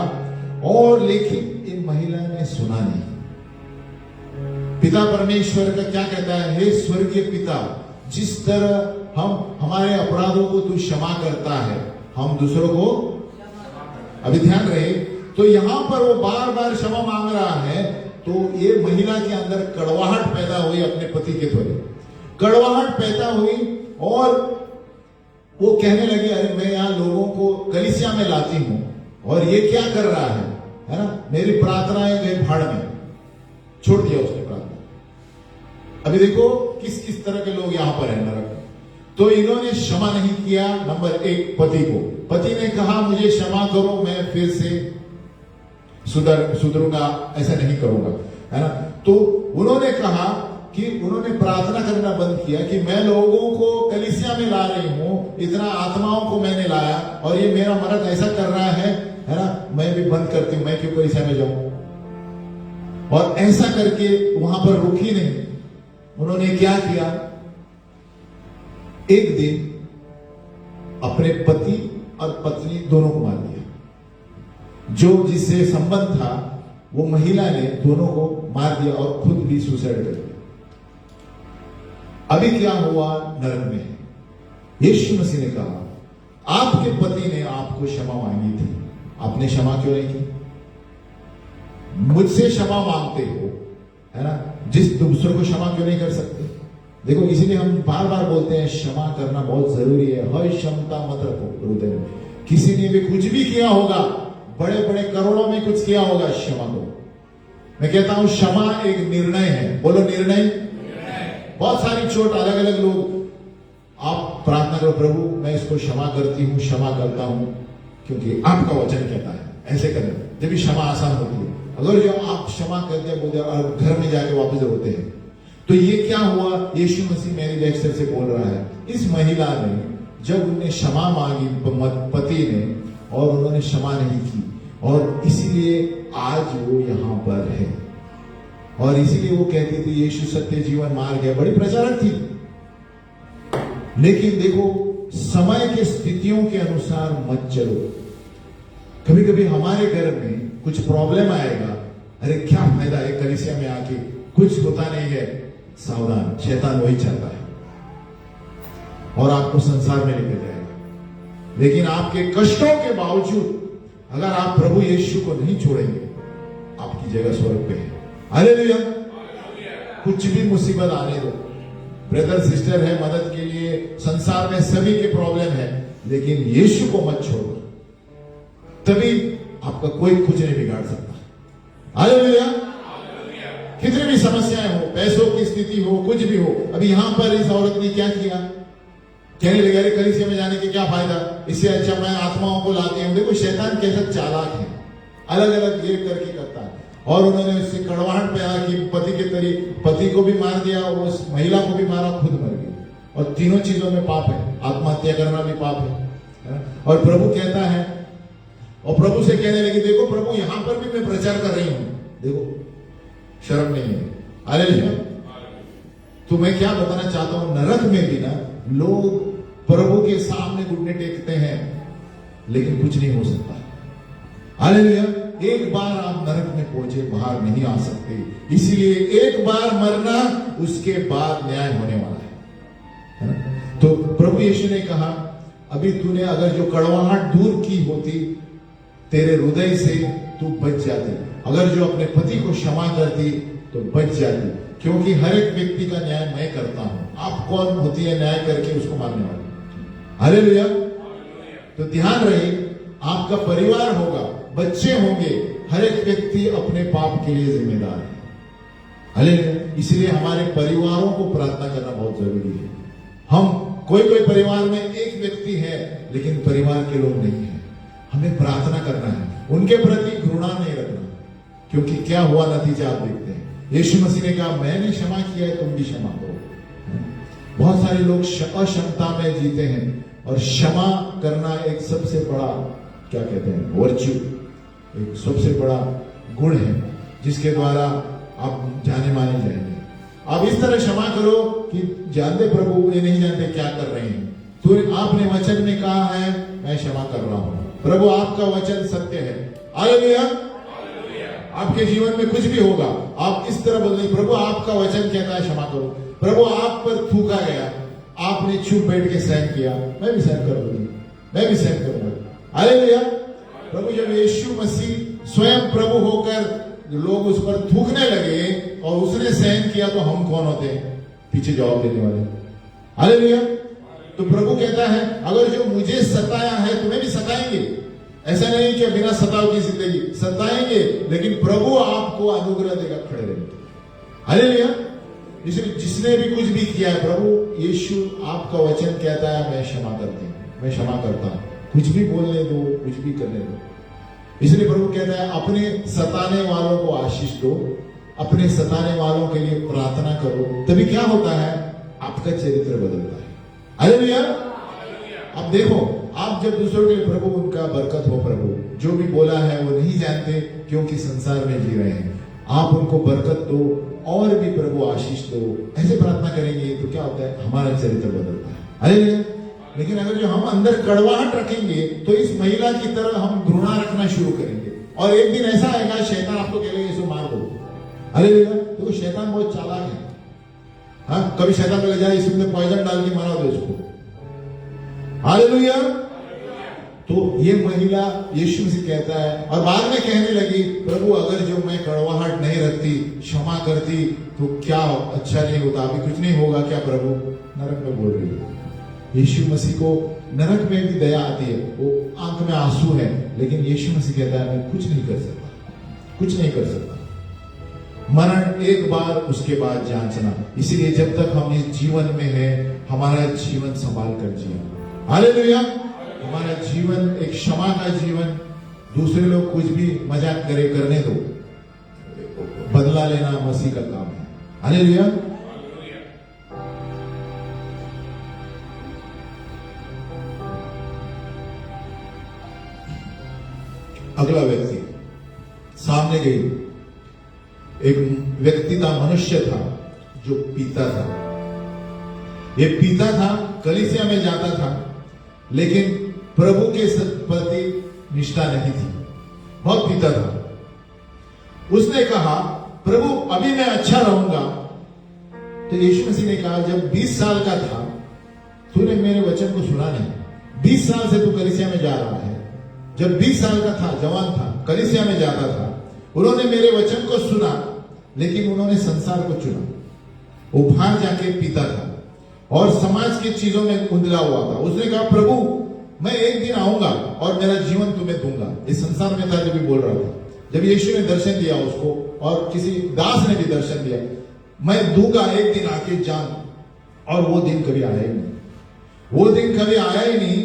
और लेकिन इन महिला ने सुना नहीं। पिता परमेश्वर का क्या कहता है, हे स्वर्गीय पिता, जिस तरह हम हमारे अपराधों को तू क्षमा करता है, हम दूसरों को। अभी ध्यान रहे, तो यहां पर वो बार बार क्षमा मांग रहा है। तो ये महिला के अंदर कड़वाहट पैदा हुई अपने पति के द्वारा, कड़वाहट पैदा हुई, और वो कहने लगी अरे मैं यहां लोगों को कलीसिया में लाती हूं और ये क्या कर रहा है ना, मेरी प्रार्थनाएं गई भाड़ में। छोड़ दिया उसने प्रार्थना। अभी देखो किस किस तरह के लोग यहां पर है नरक में। तो इन्होंने क्षमा नहीं किया। नंबर 1 पति को, पति ने कहा मुझे क्षमा करो, मैं फिर से सुधरूंगा, ऐसा नहीं करूंगा, है ना। तो उन्होंने कहा कि उन्होंने प्रार्थना करना बंद किया कि मैं लोगों को कलीसिया में ला रही हूं, इतना आत्माओं को मैंने लाया, और ये मेरा मर्द ऐसा कर रहा है ना, मैं भी बंद करती हूं, मैं क्यों कलीसिया में जाऊं। और ऐसा करके वहां पर रुकी नहीं। उन्होंने क्या किया, एक दिन अपने पति और पत्नी दोनों को मार दिया। जो जिससे संबंध था वो महिला ने दोनों को मार दिया और खुद भी सुसाइड कर दिया। अभी क्या हुआ, नरक में है। यीशु मसीह ने कहा, आपके पति ने आपको क्षमा मांगी थी, आपने क्षमा क्यों नहीं की? मुझसे क्षमा मांगते हो, है ना, जिस दूसरों को क्षमा क्यों नहीं कर सकते? देखो, इसीलिए हम बार बार बोलते हैं क्षमा करना बहुत जरूरी है। हर क्षमता मत रखो हृदय में। किसी ने भी कुछ भी किया होगा, बड़े बड़े करोड़ों में कुछ किया होगा, क्षमा करो। मैं कहता हूं क्षमा एक निर्णय है। बोलो निर्णय। बहुत सारी चोट, अलग अलग लोग, आप प्रार्थना करो, प्रभु मैं इसको क्षमा करती हूं, क्षमा करता हूं, क्योंकि आपका वचन कहता है ऐसे करना। जब भी क्षमा आसान होती है। अगर जो आप क्षमा करते हैं बोलते और घर में जाके वापस रोते हैं, तो ये क्या हुआ? यीशु मसीह मेरी लेक्चर से बोल रहा है, इस महिला ने जब उन्हें क्षमा मांगी पति ने, और उन्होंने क्षमा नहीं की, और इसीलिए आज वो यहां पर है। और इसीलिए वो कहती थी यीशु सत्य जीवन मार्ग है, बड़ी प्रचारक थी। लेकिन देखो, समय के स्थितियों के अनुसार मत चलो। कभी कभी हमारे घर में कुछ प्रॉब्लम आएगा, अरे क्या फायदा है कलीसिया में आके, कुछ होता नहीं है। सावधान, शैतान वही चाहता है और आपको संसार में लेकर जाएगा। लेकिन आपके कष्टों के बावजूद अगर आप प्रभु यीशु को नहीं छोड़ेंगे, आपकी जगह स्वर्ग पे है। हालेलुया। कुछ भी मुसीबत आने दो, ब्रदर सिस्टर है मदद के लिए, संसार में सभी के प्रॉब्लम है, लेकिन यीशु को मत छोड़ो, तभी आपका कोई कुछ नहीं बिगाड़ सकता। हालेलुया। कितनी भी समस्याएं हो, पैसों की स्थिति हो, कुछ भी हो। अभी यहां पर इस औरत ने क्या किया? कहने लगे अरे कलीसिया में जाने के क्या फायदा, इससे अच्छा मैं आत्माओं को लाती हूं। देखो शैतान कैसा चालाक है, अलग अलग ये करके करता है। और उन्होंने उससे कड़वाहट पैदा की, पति के तरीके, पति को भी मार दिया, उस महिला को भी मारा, खुद मर गई। और तीनों चीजों में पाप है, आत्महत्या करना भी पाप है। और प्रभु कहता है, और प्रभु से कहने लगी, देखो प्रभु यहां पर भी मैं प्रचार कर रही हूं, देखो शर्म नहीं है। हालेलुया। तो मैं क्या बताना चाहता हूं, नरक में भी ना लोग प्रभु के सामने घुटने टेकते हैं, लेकिन कुछ नहीं हो सकता। हालेलुया। एक बार आप नरक में पहुंचे, बाहर नहीं आ सकते। इसीलिए एक बार मरना, उसके बाद न्याय होने वाला है ना? तो प्रभु यीशु ने कहा, अभी तूने अगर जो कड़वाहट दूर की होती तेरे हृदय से, तू बच जाती। अगर जो अपने पति को क्षमा करती तो बच जाती, क्योंकि हर एक व्यक्ति का न्याय मैं करता हूं। आप कौन होती है न्याय करके उसको मारने वाली? हालेलुया। तो ध्यान रहे, आपका परिवार होगा, बच्चे होंगे, हर एक व्यक्ति अपने पाप के लिए जिम्मेदार है। हालेलुया। इसलिए हमारे परिवारों को प्रार्थना करना बहुत जरूरी है। हम कोई परिवार में एक व्यक्ति है, लेकिन परिवार के लोग नहीं है, हमें प्रार्थना करना है, उनके प्रति घृणा नहीं रखना, क्योंकि क्या हुआ नतीजा आप देखते हैं। यीशु मसीह ने कहा, मैंने क्षमा किया है, तुम भी क्षमा करो। बहुत सारे लोग अक्षमता में जीते हैं, और क्षमा करना एक सबसे बड़ा, क्या कहते हैं, वर्च्यू, एक सबसे बड़ा गुण है, जिसके द्वारा आप जाने माने जाएंगे। आप इस तरह क्षमा करो कि जानते प्रभु ये नहीं जानते क्या कर रहे हैं। तो आपने वचन में कहा है, मैं क्षमा कर रहा हूं। प्रभु आपका वचन सत्य है। हालेलुया। आपके जीवन में कुछ भी होगा, आप इस तरह बोल रहे, प्रभु आपका वचन कहता है क्षमा करो। प्रभु आप पर थूका गया, आपने चुप बैठ के सहन किया, मैं भी सहन कर दूंगी, मैं भी सहन करूंगा। हालेलुया। प्रभु जब यीशु मसीह स्वयं प्रभु होकर लोग उस पर थूकने लगे और उसने सहन किया, तो हम कौन होते हैं पीछे जवाब देने वाले? हालेलुया। तो प्रभु कहता है, अगर जो मुझे सताया है तुम्हें भी सताएंगे। ऐसा नहीं कि बिना सताव की जिंदगी, सताएंगे, लेकिन प्रभु आपको अनुग्रह देगा, खड़े रहेंगे। हालेलुया। इसलिए जिसने भी कुछ भी किया है, प्रभु यीशु आपका वचन कहता है, मैं क्षमा करती हूँ, मैं क्षमा करता हूं, कुछ भी बोलने दो, कुछ भी करने दो। इसलिए प्रभु कहता है, अपने सताने वालों को आशीष दो, अपने सताने वालों के लिए प्रार्थना करो, तभी क्या होता है, आपका चरित्र बदलता है। हालेलुया। अब देखो, आप जब दूसरों के लिए प्रभु, उनका बरकत हो, प्रभु जो भी बोला है वो नहीं जानते, क्योंकि संसार में जी रहे हैं, आप उनको बरकत दो और भी प्रभु आशीष दो, ऐसे प्रार्थना करेंगे तो क्या होता है, हमारा चरित्र बदलता है। हालेलुया। लेकिन अगर जो हम अंदर कड़वाहट रखेंगे, तो इस महिला की तरह हम घृणा रखना शुरू करेंगे, और एक दिन ऐसा आएगा शैतान आपको कहेगा इसको मार दो। हालेलुया। देखो शैतान बहुत चालाक है। हाँ, कभी शैतान बोले जाए इसमें पॉइजन डाल के मारा दो इसको। हालेलुया। तो ये महिला यीशु से कहता है और बाद में कहने लगी, प्रभु अगर जो मैं कड़वाहट नहीं रखती, क्षमा करती तो क्या अच्छा नहीं होता, अभी कुछ नहीं होगा क्या प्रभु? नरक में बोल रही है। यीशु मसीह को नरक में भी दया आती है, वो आंख में आंसू है, लेकिन यीशु मसीह कहता है मैं कुछ नहीं कर सकता, कुछ नहीं कर सकता। मरण एक बार, उसके बाद जांचना। इसीलिए जब तक हम इस जीवन में है, हमारा जीवन संभाल कर जिए। हालेलुया। हमारा जीवन एक क्षमा का जीवन। दूसरे लोग कुछ भी मजाक करे, करने दो, बदला लेना मसीह का काम है। हालेलुया। अगला व्यक्ति सामने गई, एक व्यक्ति था, मनुष्य था जो पीता था। ये पीता था, कलीसिया में जाता था, लेकिन प्रभु के प्रति निष्ठा नहीं थी, बहुत पीता था। उसने कहा प्रभु अभी मैं अच्छा रहूंगा। तो यीशु मसीह ने कहा जब 20 साल का था तूने मेरे वचन को सुना नहीं। 20 साल से तू कलीसिया में जा रहा है। जब 20 साल का था, जवान था, कलीसिया में जाता था, उन्होंने मेरे वचन को सुना, लेकिन उन्होंने संसार को चुना। वो बाहर जाके पीता था और समाज की चीजों में उंधला हुआ था। उसने कहा प्रभु मैं एक दिन आऊंगा और मेरा जीवन तुम्हें दूंगा। इस संसार में था जब भी बोल रहा था। जब यीशु ने दर्शन दिया उसको और किसी दास ने भी दर्शन दिया, मैं दूंगा एक दिन आके जान, और वो दिन कभी आया ही नहीं। वो दिन कभी आया ही नहीं।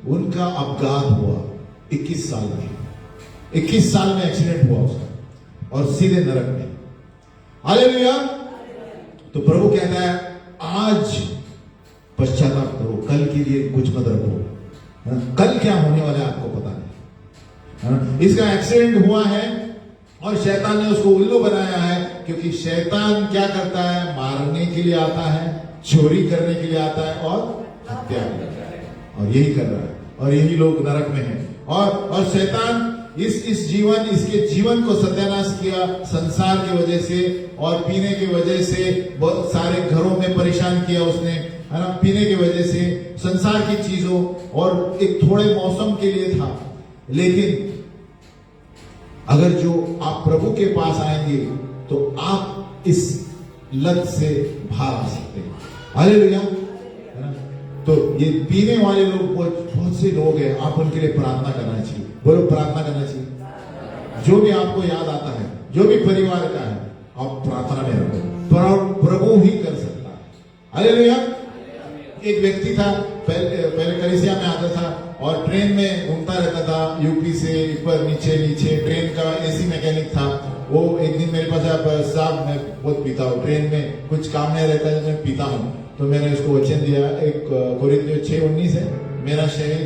उनका अपघात हुआ 21 साल में। 21 साल में एक्सीडेंट हुआ उसका और सीधे नरक में। हालेलुया। तो प्रभु कहता है आज पश्चाताप करो, कल के लिए कुछ मत रखो। कल क्या होने वाला है आपको पता नहीं। इसका एक्सीडेंट हुआ है और शैतान ने उसको उल्लू बनाया है, क्योंकि शैतान क्या करता है? मारने के लिए आता है, चोरी करने के लिए आता है और हत्या करता है, और यही कर रहा है। और यही लोग नरक में हैं। और शैतान इस जीवन, इसके जीवन को सत्यानाश किया संसार की वजह से और पीने की वजह से। बहुत सारे घरों में परेशान किया उसने, है ना, पीने की वजह से, संसार की चीजों, और एक थोड़े मौसम के लिए था। लेकिन अगर जो आप प्रभु के पास आएंगे तो आप इस लत से बाहर आ सकते हैं। हालेलुया। है ना। तो ये पीने वाले लोग बहुत से लोग हैं, आप उनके लिए प्रार्थना करना चाहिए। बोलो प्रार्थना करना चाहिए। जो भी आपको याद आता है, जो भी परिवार का है, आप प्रार्थना में रखो। प्रभु ही कर सकता है। हालेलुया। एक व्यक्ति था, पहले कलीसिया में आता था और ट्रेन में घूमता रहता था, यूपी से ऊपर नीचे नीचे। ट्रेन का एसी मैकेनिक था वो। एक दिन मेरे पास आया, साहब मैं बहुत पीता हूँ, ट्रेन में कुछ काम नहीं रहता है, मैं पीता हूँ। तो मैंने उसको वचन दिया, एक कोरिन्थियों 6:19 है, मेरा शरीर,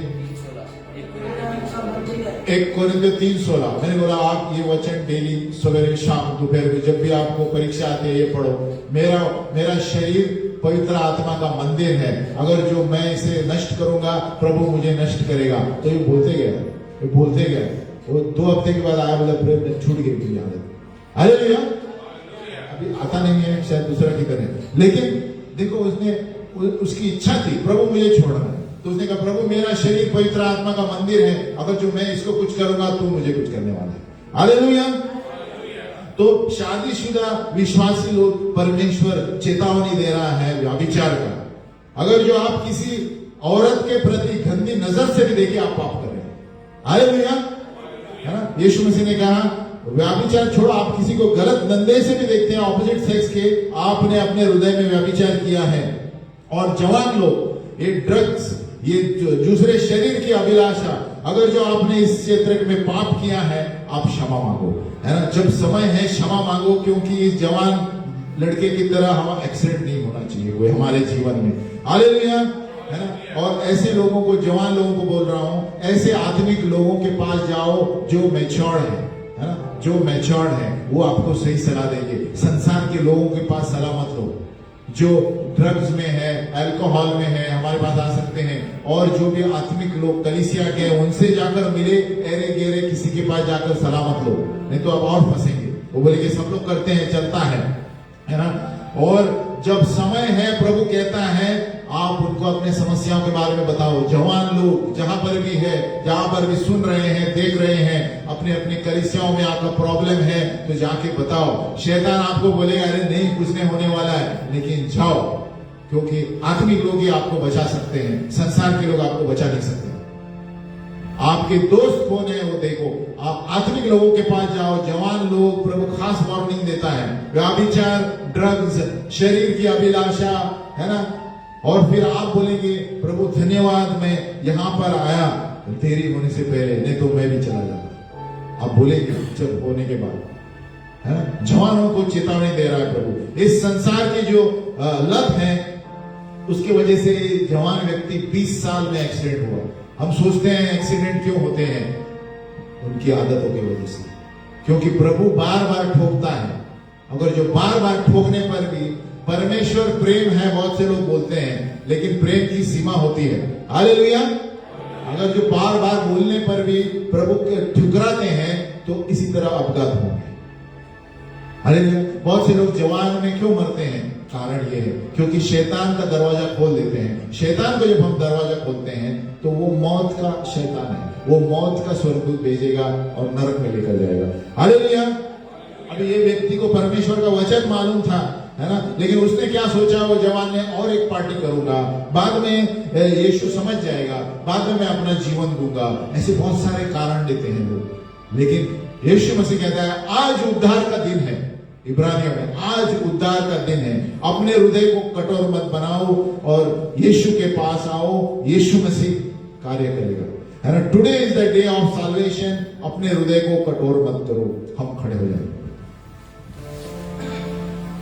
1 कोरिन्थियों 3:16। मैंने बोला आप ये वचन डेली सवेरे शाम दोपहर को जब भी आपको परीक्षा आती है ये पढ़ो। मेरा शरीर पवित्र आत्मा का मंदिर है, अगर जो मैं इसे नष्ट करूंगा प्रभु मुझे नष्ट करेगा। तो ये बोलते गए। वो 2 हफ्ते के बाद आया, बोला प्रेम छूट गई मेरी आदत। अरे भैया अभी आता नहीं है, शायद दूसरा की तरह। लेकिन देखो उसकी इच्छा थी प्रभु मुझे छोड़ना है। तो उसने कहा प्रभु मेरा शरीर पवित्र आत्मा का मंदिर है, अगर जो मैं इसको कुछ करूंगा तो मुझे कुछ करने वाला है। हालेलुया। तो शादीशुदा विश्वासी लोग, परमेश्वर चेतावनी दे रहा है व्यभिचार का। अगर जो आप किसी औरत के प्रति गंदी नजर से भी देखिए, आप पाप कर रहे हैं। हालेलुया। है ना। यीशु मसीह ने कहा व्यभिचार छोड़ो, आप किसी को गलत धंधे से भी देखते हैं, ऑपोजिट सेक्स के, आपने अपने हृदय में व्यभिचार किया है। और जवान लोग, ये ड्रग्स, ये दूसरे शरीर की अभिलाषा, अगर जो आपने इस क्षेत्र में पाप किया है, आप क्षमा मांगो, है ना। जब समय है क्षमा मांगो, क्योंकि इस जवान लड़के की तरह हम एक्सीडेंट नहीं होना चाहिए कोई हमारे जीवन में। हालेलुया। है ना। और ऐसे लोगों को, जवान लोगों को बोल रहा हूं, ऐसे आत्मिक लोगों के पास जाओ जो मैच्योर्ड है ना, जो मैच्योर्ड है, वो आपको सही सलाह देंगे। संसार के लोगों के पास सलाह मत लो। जो ड्रग्स में है, अल्कोहल में है, हमारे पास आ सकते हैं। और जो भी आत्मिक लोग कलीसिया के हैं, उनसे जाकर मिले, एरे गेरे किसी के पास जाकर सलामत लो, नहीं तो आप और फंसेंगे। वो बोले कि सब लोग करते हैं, चलता है ना। और जब समय है, प्रभु कहता है आप उनको अपने समस्याओं के बारे में बताओ। जवान लोग जहां पर भी है, जहां पर भी सुन रहे हैं, देख रहे हैं, अपने अपने कलीसियाओं में आपका प्रॉब्लम है तो जाके बताओ। शैतान आपको बोलेगा अरे नहीं कुछ नहीं होने वाला है, लेकिन जाओ, क्योंकि आत्मिक लोग ही आपको बचा सकते हैं, संसार के लोग आपको बचा नहीं सकते। आपके दोस्त कौन है वो देखो, आप आत्मिक लोगों के पास जाओ। जवान लोग, प्रभु खास वार्निंग देता है, व्याभिचार, ड्रग्स, शरीर की अभिलाषा, है ना। और फिर आप बोलेंगे प्रभु धन्यवाद मैं यहाँ पर आया तेरी होने से पहले, नहीं तो मैं भी चला जाता। आप बोलेंगे जब होने के बाद, है ना। जवानों को चेतावनी दे रहा है प्रभु। इस संसार की जो लत है उसकी वजह से जवान व्यक्ति 20 साल में एक्सीडेंट हुआ। हम सोचते हैं एक्सीडेंट क्यों होते हैं, उनकी आदतों की वजह से, क्योंकि प्रभु बार बार ठोकता है। अगर जो बार बार ठोकने पर भी परमेश्वर प्रेम है, बहुत से लोग बोलते हैं, लेकिन प्रेम की सीमा होती है। हालेलुया। अगर जो बार बार बोलने पर भी प्रभु के ठुकराते हैं तो इसी तरह अपघात होंगे। हालेलुया। बहुत से लोग जवान में क्यों मरते हैं, कारण ये है क्योंकि शैतान का दरवाजा खोल देते हैं। शैतान को जब हम दरवाजा खोलते हैं तो वो मौत का शैतान है, वो मौत का स्वर्गदूत भेजेगा और नरक में लेकर जाएगा। हालेलुया। अभी ये व्यक्ति को परमेश्वर का वचन मालूम था, है ना, लेकिन उसने क्या सोचा, वो जवान ने और एक पार्टी करूंगा, बाद में यीशु समझ जाएगा, बाद में मैं अपना जीवन दूंगा। ऐसे बहुत सारे कारण देते हैं लोग, लेकिन यीशु मसीह कहता है आज उद्धार का दिन है। इब्रानियों में आज उद्धार का दिन है। अपने हृदय को कठोर मत बनाओ और यीशु के पास आओ, यीशु मसीह कार्य करेगा, है ना। Today is the day of salvation. अपने हृदय को कठोर मत करो। हम खड़े हो जाएंगे,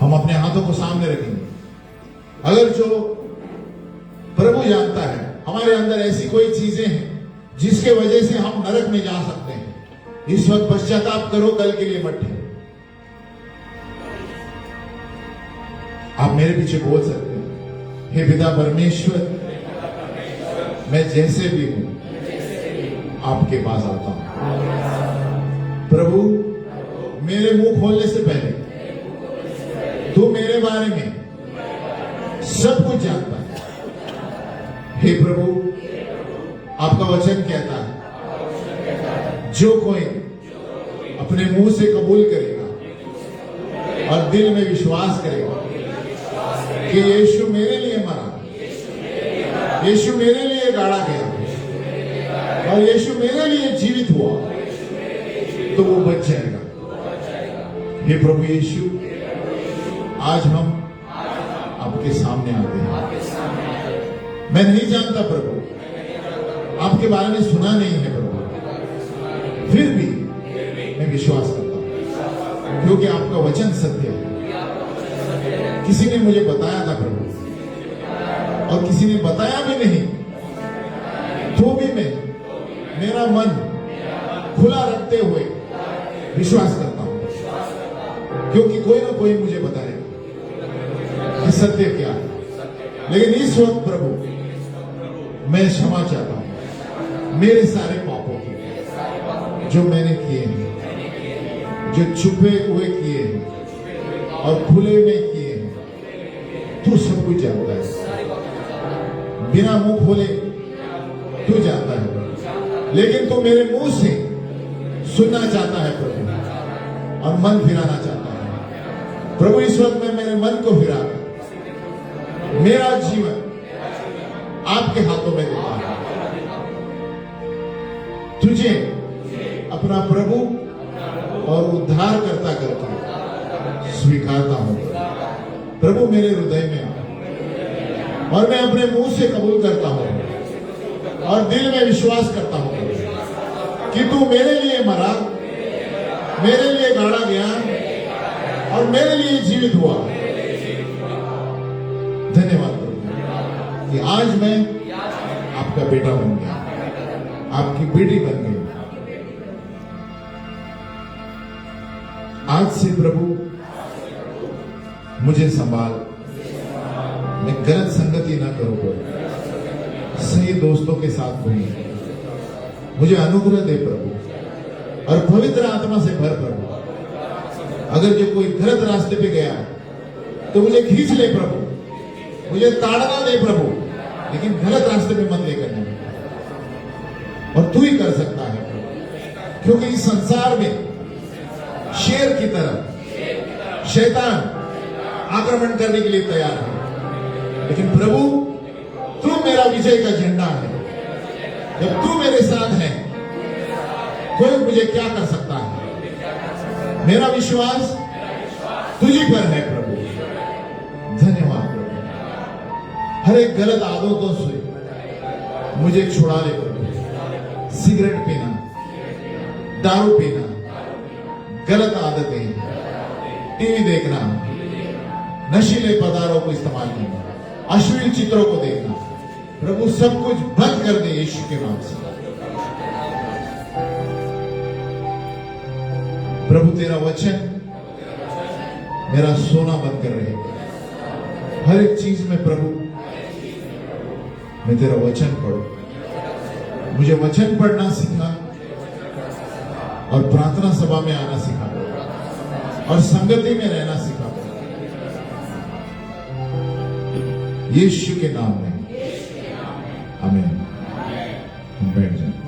हम अपने हाथों को सामने रखेंगे। अगर जो प्रभु जानता है हमारे अंदर ऐसी कोई चीजें हैं जिसके वजह से हम नरक में जा सकते हैं, इस वक्त पश्चाताप करो, कल के लिए मत ठहरो। आप मेरे पीछे बोल सकते हैं, हे पिता परमेश्वर, मैं जैसे भी हूं आपके पास आता हूं। प्रभु मेरे मुंह खोलने से पहले तू मेरे बारे में सब कुछ जानता है। हे प्रभु, आपका वचन कहता है जो कोई अपने मुंह से कबूल करेगा और दिल में विश्वास करेगा कि यीशु मेरे लिए मरा, यीशु मेरे लिए गाड़ा गया और यीशु मेरे लिए जीवित हुआ, तो वो बच जाएगा। हे प्रभु यीशु, आज हम आपके सामने आते हैं। मैं नहीं जानता प्रभु, आपके बारे में सुना नहीं है प्रभु, फिर भी मैं विश्वास करता हूं क्योंकि आपका वचन सत्य है। किसी ने मुझे बताया था प्रभु, और किसी ने बताया भी नहीं, तो भी मैं मेरा मन खुला रखते हुए विश्वास करता हूं, क्योंकि कोई ना कोई मुझे बताएगा कि सत्य क्या है। लेकिन इस वक्त प्रभु मैं क्षमा चाहता हूं मेरे सारे पापों की जो मैंने किए हैं, जो छुपे हुए किए हैं और खुले में किए हैं। तू सब कुछ जानता है, बिना मुंह खोले तू जानता है, लेकिन तू मेरे मुंह से सुनना चाहता है प्रभु, और मन फिराना चाहता है। प्रभु इस वक्त में मेरे मन को फिरा, मेरा जीवन आपके हाथों में देता है। तुझे अपना प्रभु और उद्धार करता करके स्वीकारता हूं। प्रभु मेरे हृदय में आ, और मैं अपने मुंह से कबूल करता हूं और दिल में विश्वास करता हूं कि तू मेरे लिए मरा, मेरे लिए गाड़ा गया और मेरे लिए जीवित हुआ। धन्यवाद प्रभु कि आज मैं आपका बेटा बन गया, आपकी बेटी बन गई। आज से प्रभु मुझे संभाल, मैं गलत संगति ना करूं प्रभु, सही दोस्तों के साथ घूमूं। मुझे अनुग्रह दे प्रभु और पवित्र आत्मा से भर प्रभु। अगर जो कोई गलत रास्ते पे गया तो मुझे खींच ले प्रभु, मुझे ताड़ना दे प्रभु, लेकिन गलत रास्ते पे मत लेकर जाए। और तू ही कर सकता है प्रभु, क्योंकि इस संसार में शेर की तरह शैतान आक्रमण करने के लिए तैयार है, लेकिन प्रभु तू मेरा विजय का झंडा है। जब तू मेरे साथ है कोई मुझे क्या कर सकता है। मेरा विश्वास तुझी पर है प्रभु। धन्यवाद प्रभु। हर एक गलत आदतों से मुझे छुड़ा ले प्रभु। सिगरेट पीना, दारू पीना, गलत आदतें, टीवी देखना, नशीले पदार्थों को इस्तेमाल करना, अश्लील चित्रों को देखना, प्रभु सब कुछ बंद कर दे यीशु के नाम से। प्रभु तेरा वचन मेरा सोना बंद कर रहे। हर एक चीज में प्रभु मैं तेरा वचन पढ़ूं। मुझे वचन पढ़ना सिखा और प्रार्थना सभा में आना सिखा और संगति में रहना सिखा। यीशु के नाम में आमीन। हम बैठ जाएं।